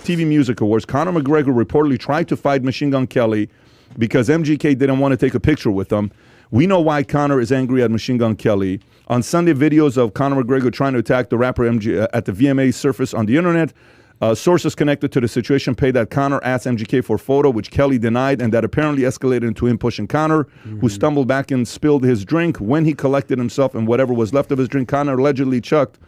TV Music Awards, Conor McGregor reportedly tried to fight Machine Gun Kelly because MGK didn't want to take a picture with him. We know why Conor is angry at Machine Gun Kelly. On Sunday, videos of Conor McGregor trying to attack the rapper at the VMA surfaced on the internet. Sources connected to the situation pay that Conor asked MGK for a photo, which Kelly denied, and that apparently escalated into him pushing Conor, who stumbled back and spilled his drink. When he collected himself and whatever was left of his drink, Conor allegedly chucked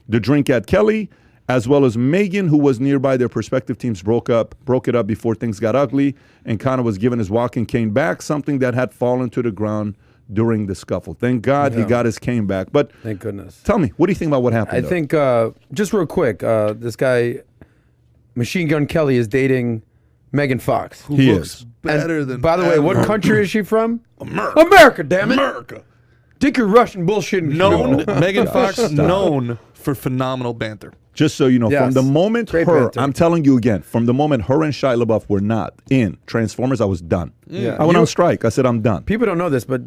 the drink at Kelly, as well as Megan, who was nearby. Their respective teams broke it up before things got ugly, and Conor was given his walking cane back, something that had fallen to the ground during the scuffle. Thank God he got his cane back. But thank goodness. Tell me, what do you think about what happened? I think, just real quick, this guy, Machine Gun Kelly, is dating Megan Fox. Who looks better than by the way, what country is she from? America. America, damn it. America. Dick your Russian bullshit. Megan Fox, known for phenomenal banter. Just so you know, from the moment I'm telling you again, from the moment her and Shia LaBeouf were not in Transformers, I was done. Yeah. I went on strike. I said, I'm done. People don't know this, but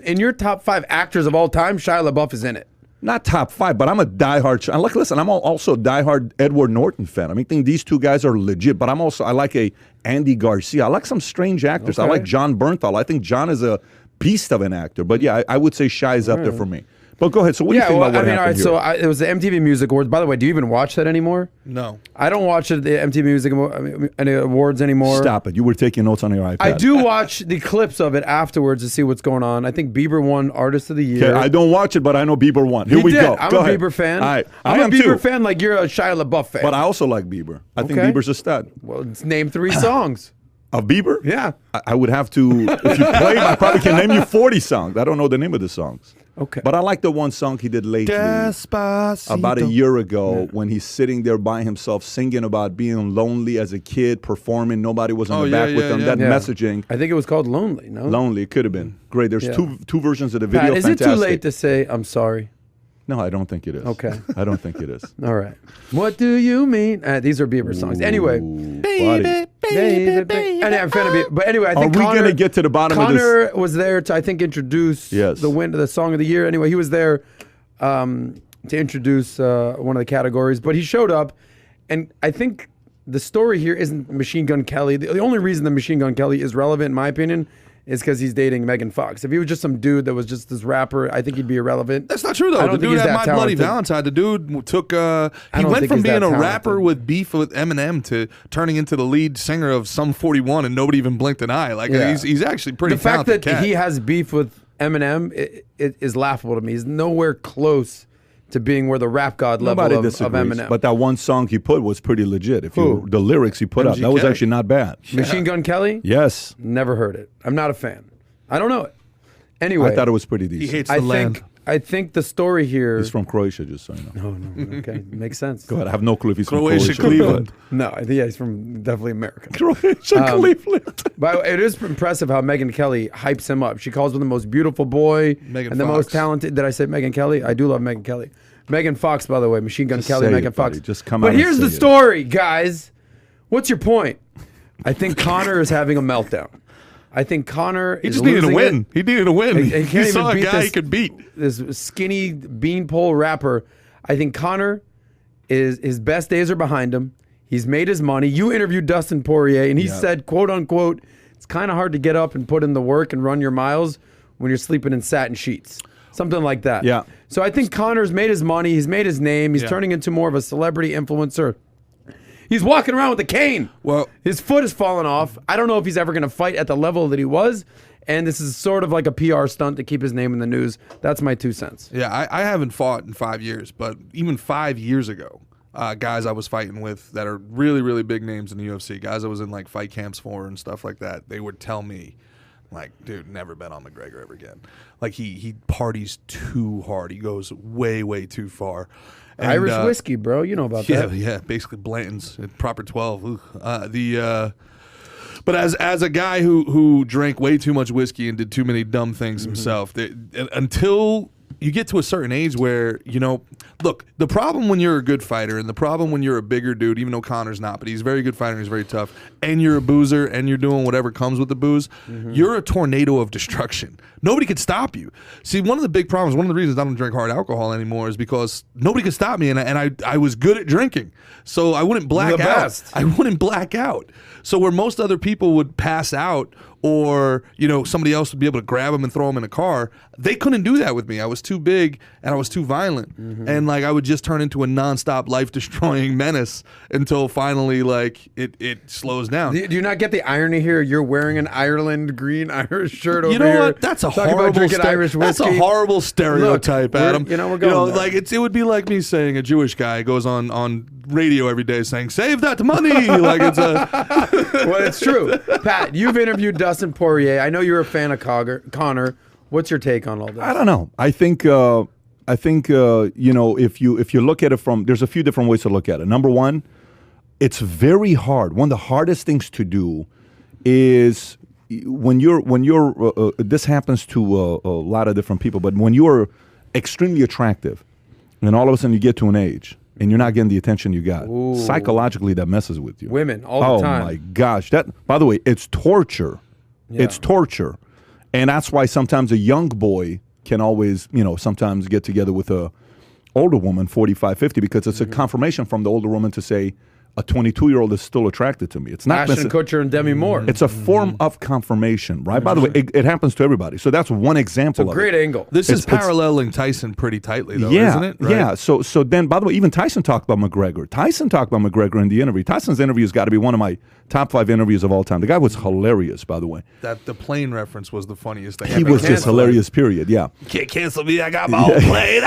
in your top 5 actors of all time, Shia LaBeouf is in it. Not top 5, but I'm a diehard. Listen, I'm also a diehard Edward Norton fan. I mean, I think these two guys are legit. But I like a Andy Garcia. I like some strange actors. I like John Bernthal. I think John is a beast of an actor. But yeah, I would say Shia is up there for me. But go ahead. So what do you think about what happened here? So it was the MTV Music Awards. By the way, do you even watch that anymore? No. I don't watch the MTV Music Awards anymore. Stop it. You were taking notes on your iPad. I do watch the clips of it afterwards to see what's going on. I think Bieber won Artist of the Year. Okay, I don't watch it, but I know Bieber won. Here we go. I'm a Bieber fan. I'm a Bieber fan like you're a Shia LaBeouf fan. But I also like Bieber. I think Bieber's a stud. Well, name 3 songs. Of Bieber? Yeah. I would have to, if you play him, I probably can name you 40 songs. I don't know the name of the songs. Okay. But I like the one song he did lately. Despacito. About a year ago when he's sitting there by himself singing about being lonely as a kid, performing. Nobody was on the back with him. That messaging. I think it was called Lonely, no? Lonely. It could have been. Great. There's two versions of the video. Pat, is it too late to say, I'm sorry? No, I don't think it is. Okay. I don't think it is. All right. What do you mean? These are Bieber songs. Anyway. Baby. And I'm a fan of Bieber. But anyway, I think Are we going to get to the bottom of this? Conor was there to, I think, introduce the Song of the Year. Anyway, he was there to introduce one of the categories. But he showed up, and I think the story here isn't Machine Gun Kelly. The only reason that Machine Gun Kelly is relevant, in my opinion, is because he's dating Megan Fox. If he was just some dude that was just this rapper, I think he'd be irrelevant. That's not true, though. The dude had My Bloody Valentine. The dude took... he went from being a rapper with beef with Eminem to turning into the lead singer of Sum 41, and nobody even blinked an eye. Like he's actually pretty talented. The fact that he has beef with Eminem it is laughable to me. He's nowhere close to being where the rap god level of Eminem. But that one song he put was pretty legit. The lyrics he put up, that was actually not bad. Machine Gun Kelly? Yes. Never heard it. I'm not a fan. I don't know it. Anyway. I thought it was pretty decent. He hates the land. I think the story here... He's from Croatia, just so you know. No. Okay. Makes sense. Go ahead. I have no clue if he's Croatia, from Croatia. Cleveland. No, I think he's from definitely America. Croatia, Cleveland. But it is impressive how Megan Kelly hypes him up. She calls him the most beautiful boy Megan and Fox. the most talented. Did I say Megan Kelly? I do love Megan Kelly. Megan Fox, by the way, Machine Gun Kelly, Megan Fox. Just come but here's the story, guys. What's your point? I think Conor is having a meltdown. I think Conor He just needed a win. He needed a win. He saw a guy he could beat. This skinny beanpole rapper. I think Conor his best days are behind him. He's made his money. You interviewed Dustin Poirier, and he said, quote unquote, it's kind of hard to get up and put in the work and run your miles when you're sleeping in satin sheets. Something like that. Yeah. So I think Conor's made his money. He's made his name. He's turning into more of a celebrity influencer. He's walking around with a cane. Well, his foot has fallen off. I don't know if he's ever going to fight at the level that he was. And this is sort of like a PR stunt to keep his name in the news. That's my 2 cents. Yeah, I haven't fought in 5 years, but even 5 years ago, guys I was fighting with that are really, really big names in the UFC, guys I was in like fight camps for and stuff like that, they would tell me, like, dude, never bet on McGregor ever again. Like, he parties too hard. He goes way, way too far. And, Irish whiskey, bro. You know about that. Yeah, basically Blanton's proper 12. But as a guy who drank way too much whiskey and did too many dumb things himself, until you get to a certain age where, you know, look, the problem when you're a good fighter and the problem when you're a bigger dude, even though Conor's not, but he's a very good fighter and he's very tough, and you're a boozer and you're doing whatever comes with the booze, you're a tornado of destruction. Nobody could stop you. See, one of the big problems, one of the reasons I don't drink hard alcohol anymore is because nobody could stop me, and I was good at drinking. So I wouldn't black out. I wouldn't black out. So where most other people would pass out, or, you know, somebody else would be able to grab them and throw them in a car, they couldn't do that with me. I was too big and I was too violent. And like I would just turn into a nonstop life-destroying menace until finally like it slows down. Do you not get the irony here? You're wearing an Ireland green Irish shirt over here. You know what? That's a horrible Irish whiskey. That's a horrible stereotype, Look, Adam. we're going like it would be like me saying a Jewish guy goes on radio every day saying, "Save that money." Like it's a Well, it's true. Pat, you've interviewed Dustin Poirier. I know you're a fan of Conor. What's your take on all this? I don't know. I think you know, if you look at it from, there's a few different ways to look at it. Number one, it's very hard. One of the hardest things to do is when you're this happens to a lot of different people, but when you're extremely attractive and all of a sudden you get to an age and you're not getting the attention you got, psychologically that messes with you. Women all the time. Oh my gosh. That, by the way, it's torture. Yeah. It's torture. And that's why sometimes a young boy can always, you know, sometimes get together with a older woman, 45, 50, because it's a confirmation from the older woman to say, a 22-year-old is still attracted to me. It's not Ashton Kutcher and Demi Moore. It's a form of confirmation, right? By the way, it happens to everybody. So that's one example of it. Great angle. This is paralleling Tyson pretty tightly, though, isn't it? Right? Yeah. So then, by the way, even Tyson talked about McGregor. Tyson talked about McGregor in the interview. Tyson's interview has got to be one of my top 5 interviews of all time. The guy was hilarious, by the way. That the plane reference was the funniest thing. He was just hilarious, period. Yeah. Can't cancel me. I got my own plane.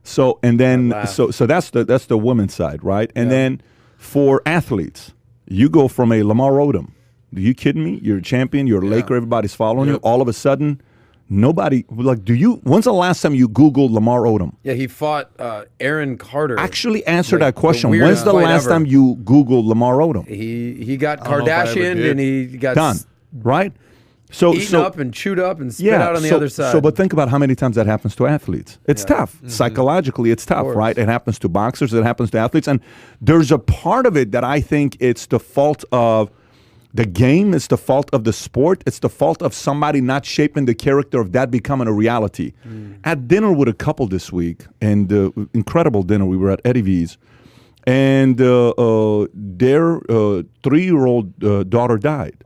So and then so that's the women's side, right? And then for athletes, you go from a Lamar Odom. Are you kidding me? You're a champion. You're a Laker. Everybody's following you. All of a sudden, nobody like. When's the last time you Googled Lamar Odom? Yeah, he fought Aaron Carter. Actually, answer that question. When's the last time you Googled Lamar Odom? He got Kardashian and he got done. Right. Eaten up and chewed up and spit out on the other side. So, but think about how many times that happens to athletes. It's tough. Psychologically, it's tough, right? It happens to boxers. It happens to athletes. And there's a part of it that I think it's the fault of the game. It's the fault of the sport. It's the fault of somebody not shaping the character of that becoming a reality. At dinner with a couple this week, and incredible dinner. We were at Eddie V's. And their 3-year-old daughter died.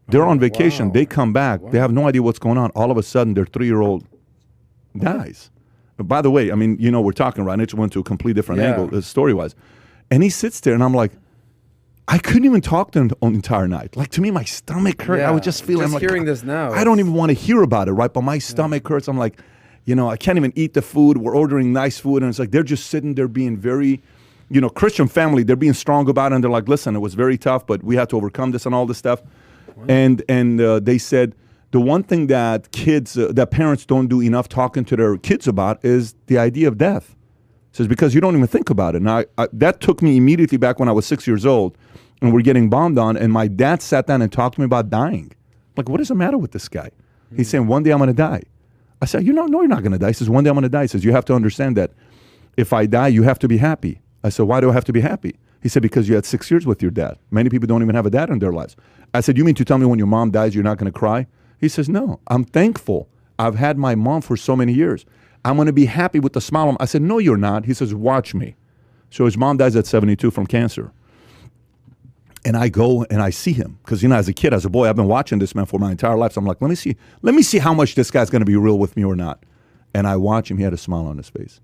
They're on vacation. They come back. They have no idea what's going on. All of a sudden, their 3-year-old dies. By the way, I mean, you know, we're talking, right? It went to a complete different angle, story-wise. And he sits there, and I'm like, I couldn't even talk to him on the entire night. Like, to me, my stomach hurt. I was just feeling just like, hearing this now. I don't even want to hear about it, right? But my stomach hurts. I'm like, you know, I can't even eat the food. We're ordering nice food, and it's like they're just sitting there being very, you know, Christian family. They're being strong about it, and they're like, listen, it was very tough, but we had to overcome this and all this stuff. And they said the one thing that kids, that parents don't do enough talking to their kids about is the idea of death. It says because you don't even think about it. Now that took me immediately back when I was 6 years old, and we're getting bombed on, and my dad sat down and talked to me about dying. Like, what is the matter with this guy? He's saying one day I'm going to die. I said, no, you're not going to die. He says one day I'm going to die. He says you have to understand that if I die, you have to be happy. I said, why do I have to be happy? He said, because you had 6 years with your dad. Many people don't even have a dad in their lives. I said, you mean to tell me when your mom dies, you're not going to cry? He says, no, I'm thankful. I've had my mom for so many years. I'm going to be happy with the smile on. I said, no, you're not. He says, watch me. So his mom dies at 72 from cancer. And I go and I see him. Because, you know, as a kid, as a boy, I've been watching this man for my entire life. So I'm like, let me see how much this guy's going to be real with me or not. And I watch him. He had a smile on his face.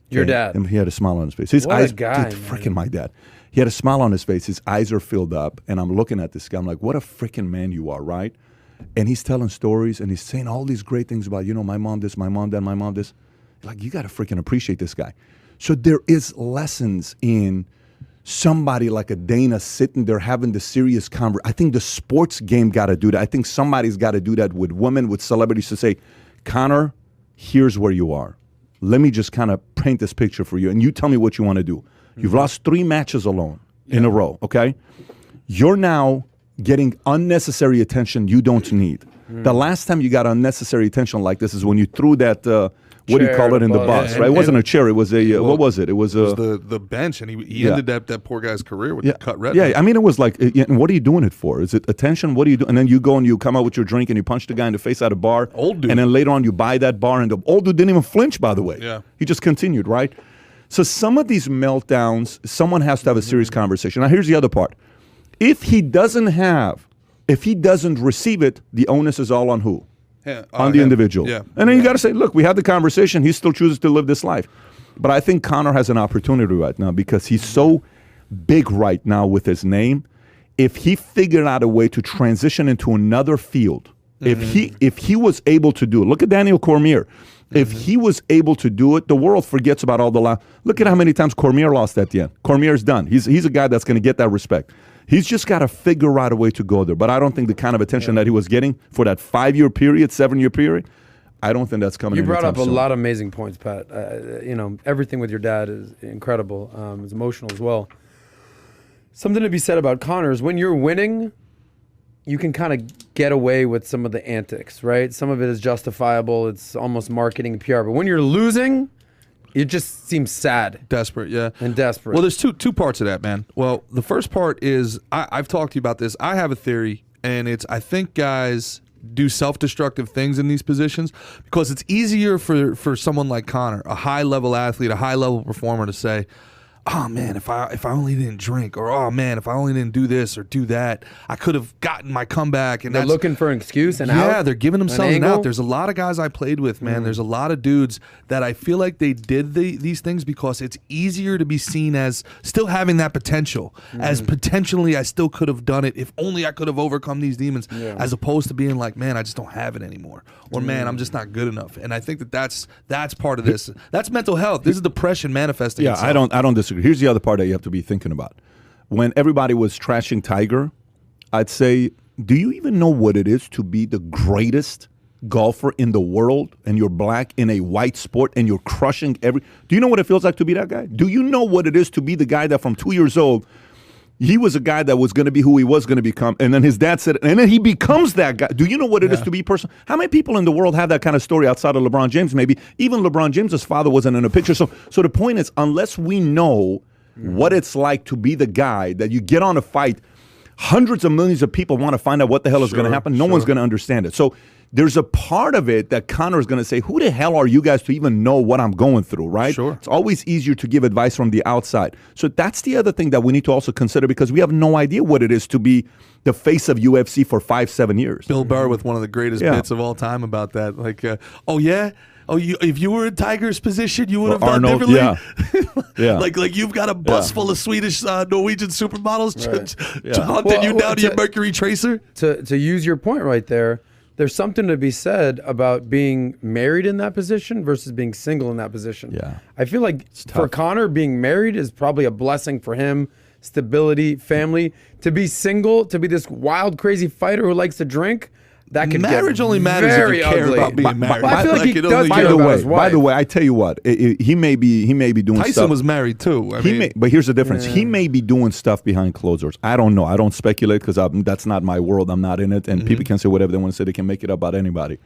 Your dad? And he had a smile on his face. His what eyes, a guy, dude, freaking my dad. He had a smile on his face. His eyes are filled up. And I'm looking at this guy. I'm like, what a freaking man you are, right? And he's telling stories. And he's saying all these great things about, you know, my mom this, my mom that, my mom this. Like, you got to freaking appreciate this guy. So there is lessons in somebody like a Dana sitting there having the serious conversation. I think the sports game got to do that. I think somebody's got to do that with women, with celebrities, to say, Conor, here's where you are. Let me just kind of paint this picture for you, and you tell me what you want to do. You've lost 3 matches alone in a row, okay? You're now getting unnecessary attention you don't need. The last time you got unnecessary attention like this is when you threw that, what do you call it, in the bus, right? It wasn't a chair. It was a, what was it? It was the bench, and he ended that poor guy's career with the cut red. Yeah, I mean, it was like, and what are you doing it for? Is it attention? What do you do? And then you go and you come out with your drink and you punch the guy in the face at a bar. Old dude. And then later on you buy that bar, and the old dude didn't even flinch, by the way. Yeah. He just continued, right? So some of these meltdowns, someone has to have a serious conversation. Now, here's the other part. If he doesn't receive it, the onus is all on who? On the individual. Yeah. And then you got to say, look, we had the conversation. He still chooses to live this life. But I think Conor has an opportunity right now because he's so big right now with his name. If he figured out a way to transition into another field, if he was able to do it, look at Daniel Cormier. If he was able to do it, the world forgets about all the look at how many times Cormier lost at the end. Cormier's done. He's a guy that's going to get that respect. He's just got to figure out a way to go there. But I don't think the kind of attention that he was getting for that 5-year period, 7-year period, I don't think that's coming. You brought up a lot of amazing points, Pat. Everything with your dad is incredible. It's emotional as well. Something to be said about Conor is when you're winning, you can kind of get away with some of the antics, right? Some of it is justifiable. It's almost marketing and PR. But when you're losing, it just seems sad. Desperate, yeah. And desperate. Well, there's two parts of that, man. Well, the first part is, I've talked to you about this. I have a theory, and it's I think guys do self-destructive things in these positions because it's easier for someone like Conor, a high-level athlete, a high-level performer, to say, oh man, if I only didn't drink, or oh man, if I only didn't do this or do that, I could have gotten my comeback. And they're looking for an excuse and out. Yeah, they're giving themselves an out. There's a lot of guys I played with, man. There's a lot of dudes that I feel like they did these things because it's easier to be seen as still having that potential, as potentially I still could have done it if only I could have overcome these demons, as opposed to being like, man, I just don't have it anymore, or man, I'm just not good enough. And I think that's part of this. That's mental health. This is depression manifesting. Yeah, itself. I don't disagree. Here's the other part that you have to be thinking about. When everybody was trashing Tiger, I'd say, do you even know what it is to be the greatest golfer in the world, and you're black in a white sport and you're crushing do you know what it feels like to be that guy? Do you know what it is to be the guy that from 2 years old, he was a guy that was going to be who he was going to become, and then his dad said, and then he becomes that guy. Do you know what it is to be a person? How many people in the world have that kind of story outside of LeBron James? Maybe even LeBron James's father wasn't in a picture. So the point is, unless we know what it's like to be the guy that you get on a fight, hundreds of millions of people want to find out what the hell is going to happen. No one's going to understand it. So there's a part of it that Conor is going to say, who the hell are you guys to even know what I'm going through, right? Sure. It's always easier to give advice from the outside. So that's the other thing that we need to also consider, because we have no idea what it is to be the face of UFC for 5-7 years. Bill Burr with one of the greatest bits of all time about that. Like, if you were in Tiger's position, you would have done differently. Like you've got a bus full of Swedish, Norwegian supermodels hunting you down to your Mercury Tracer. To use your point right there, there's something to be said about being married in that position versus being single in that position. Yeah. I feel like for Conor, being married is probably a blessing for him. Stability, family. To be single, to be this wild, crazy fighter who likes to drink, that could marriage get only matters very if you care ugly. about being married. I feel like he does By the way, I tell you what, he may be doing stuff. Tyson was married too. But here's the difference. He may be doing stuff behind closed doors. I don't know. I don't speculate because that's not my world. I'm not in it, and people can say whatever they want to say. They can make it up about anybody.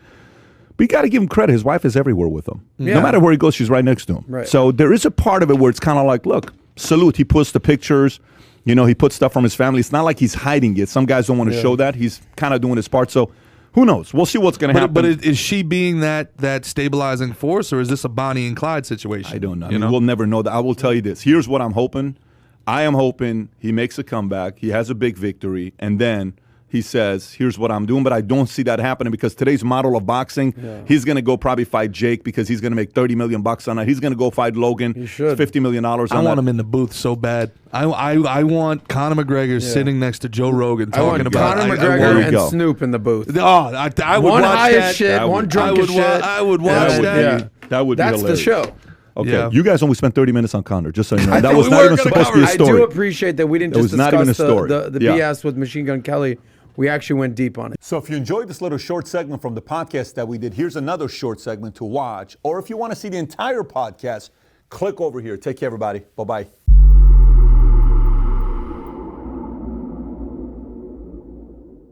But you got to give him credit. His wife is everywhere with him. No matter where he goes, she's right next to him. Right. So there is a part of it where it's kind of like, look, salute. He puts the pictures. He puts stuff from his family. It's not like he's hiding it. Some guys don't want to show that. He's kind of doing his part. So who knows? We'll see what's going to happen. But is she being that stabilizing force, or is this a Bonnie and Clyde situation? I don't know. We'll never know that. I will tell you this. Here's what I'm hoping. I am hoping he makes a comeback. He has a big victory. And then he says, here's what I'm doing. But I don't see that happening because today's model of boxing, he's going to go probably fight Jake because he's going to make $30 million on that. He's going to go fight Logan. He should. $50 million on that. I want him in the booth so bad. I want Conor McGregor sitting next to Joe Rogan talking about Conor McGregor and Snoop in the booth. Oh, I would one watch high that. as shit, one drunk as shit. I would watch that. That would be That's hilarious. the show. Okay, you guys only spent 30 minutes on Conor, just so you know. That was we not were even gonna supposed to be a I story. do appreciate that we didn't It just was not even a discuss story. the BS with Machine Gun Kelly. We actually went deep on it. So if you enjoyed this little short segment from the podcast that we did, here's another short segment to watch. Or if you want to see the entire podcast, click over here. Take care, everybody. Bye-bye.